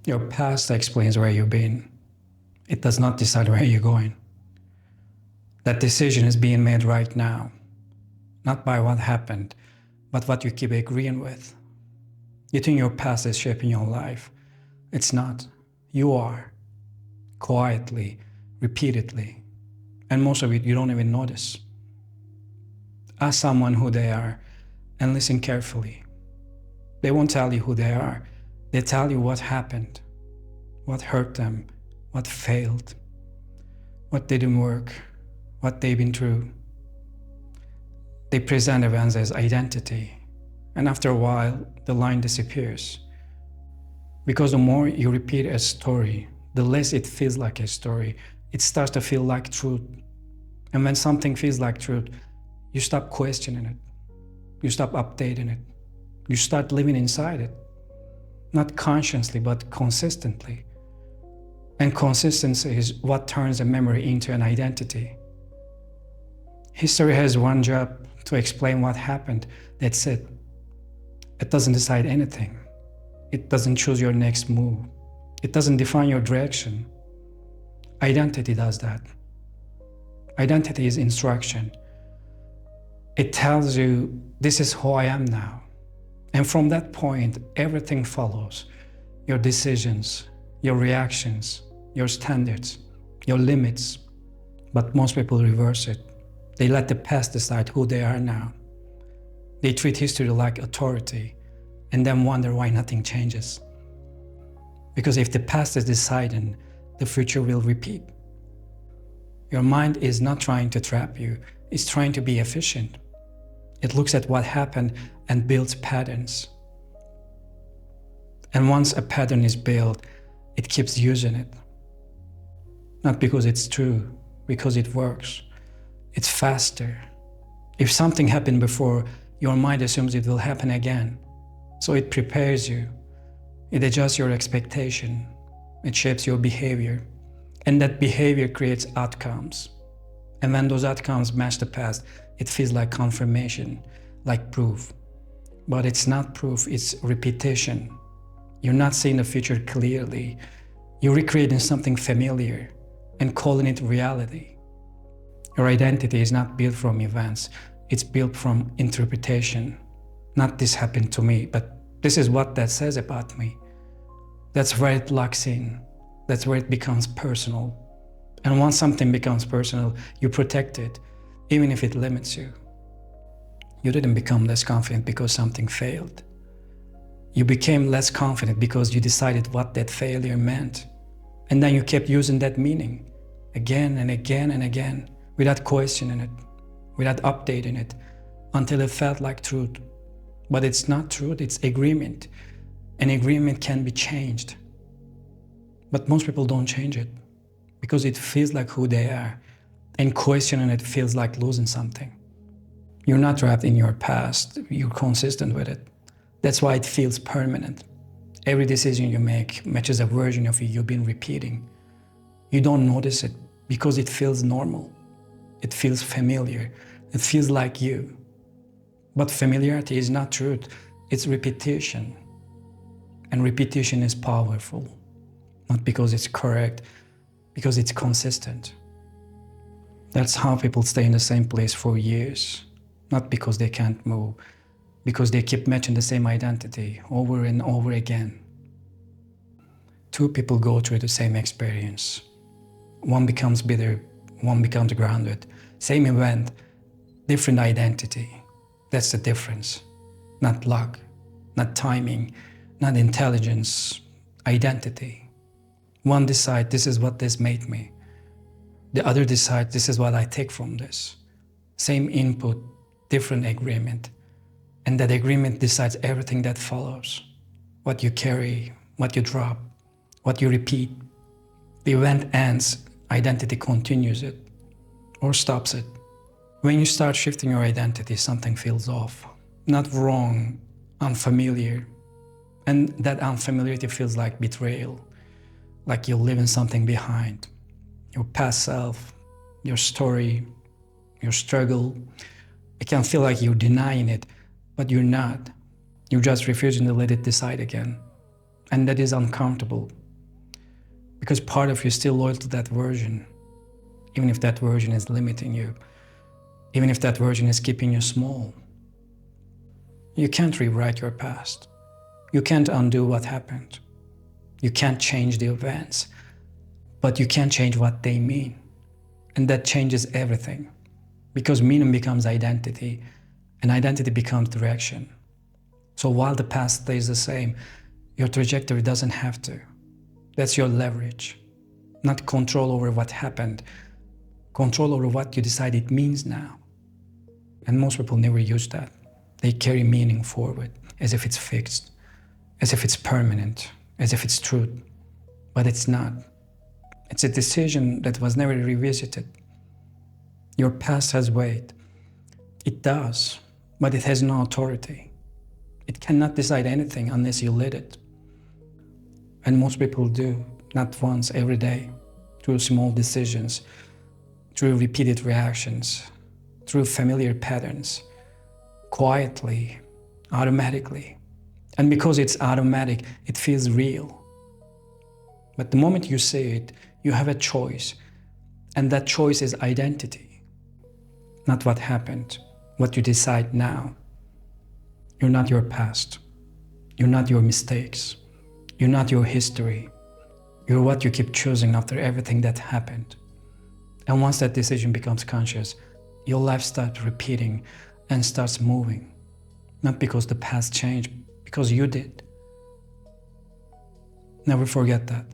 Your past explains where you've been. It does not decide where you're going. That decision is being made right now, not by what happened, but what you keep agreeing with. You think your past is shaping your life. It's not. You are. Quietly, repeatedly. And most of it you don't even notice. Ask someone who they are and listen carefully. They won't tell you who they are. They tell you what happened, what hurt them, what failed, what didn't work, what they've been through. They present events as identity, and after a while, the line disappears. Because the more you repeat a story, the less it feels like a story. It starts to feel like truth. And when something feels like truth, you stop questioning it. You stop updating it. You start living inside it. Not consciously, but consistently. And consistency is what turns a memory into an identity. History has one job: to explain what happened. That's it. It doesn't decide anything. It doesn't choose your next move. It doesn't define your direction. Identity does that. Identity is instruction. It tells you, this is who I am now. And from that point, everything follows. Your decisions, your reactions, your standards, your limits. But most people reverse it. They let the past decide who they are now. They treat history like authority and then wonder why nothing changes. Because if the past is deciding, the future will repeat. Your mind is not trying to trap you, it's trying to be efficient. It looks at what happened and builds patterns. And once a pattern is built, it keeps using it. Not because it's true, because it works. It's faster. If something happened before, your mind assumes it will happen again. So it prepares you. It adjusts your expectation. It shapes your behavior. And that behavior creates outcomes. And when those outcomes match the past, it feels like confirmation, like proof. But it's not proof, it's repetition. You're not seeing the future clearly. You're recreating something familiar and calling it reality. Your identity is not built from events, it's built from interpretation. Not this happened to me, but this is what that says about me. That's where it locks in. That's where it becomes personal. And once something becomes personal, you protect it, even if it limits you. You didn't become less confident because something failed. You became less confident because you decided what that failure meant. And then you kept using that meaning again and again and again, without questioning it, without updating it, until it felt like truth. But it's not truth, it's agreement. An agreement can be changed. But most people don't change it because it feels like who they are, and questioning it feels like losing something. You're not trapped in your past, you're consistent with it. That's why it feels permanent. Every decision you make matches a version of you you've been repeating. You don't notice it because it feels normal. It feels familiar. It feels like you. But familiarity is not truth, it's repetition. And repetition is powerful. Not because it's correct, because it's consistent. That's how people stay in the same place for years. Not because they can't move, because they keep matching the same identity over and over again. Two people go through the same experience. One becomes bitter, one becomes grounded. Same event, different identity. That's the difference. Not luck, not timing, not intelligence, identity. One decides this is what this made me. The other decides this is what I take from this. Same input, different agreement. And that agreement decides everything that follows. What you carry, what you drop, what you repeat. The event ends, identity continues it or stops it. When you start shifting your identity, something feels off. Not wrong, unfamiliar. And that unfamiliarity feels like betrayal, like you're leaving something behind. Your past self, your story, your struggle. It can feel like you're denying it, but you're not. You're just refusing to let it decide again. And that is uncomfortable because part of you is still loyal to that version, even if that version is limiting you, even if that version is keeping you small. You can't rewrite your past. You can't undo what happened. You can't change the events, but you can change what they mean. And that changes everything, because meaning becomes identity, and identity becomes direction. So while the past stays the same, your trajectory doesn't have to. That's your leverage. Not control over what happened, control over what you decide it means now. And most people never use that. They carry meaning forward as if it's fixed, as if it's permanent, as if it's truth. But it's not. It's a decision that was never revisited. Your past has weight. It does, but it has no authority. It cannot decide anything unless you let it. And most people do, not once, every day, through small decisions, through repeated reactions, through familiar patterns, quietly, automatically. And because it's automatic, it feels real. But the moment you say it, you have a choice, and that choice is identity, not what happened, what you decide now. You're not your past. You're not your mistakes. You're not your history. You're what you keep choosing after everything that happened. And once that decision becomes conscious, your life starts repeating and starts moving. Not because the past changed, because you did. Never forget that.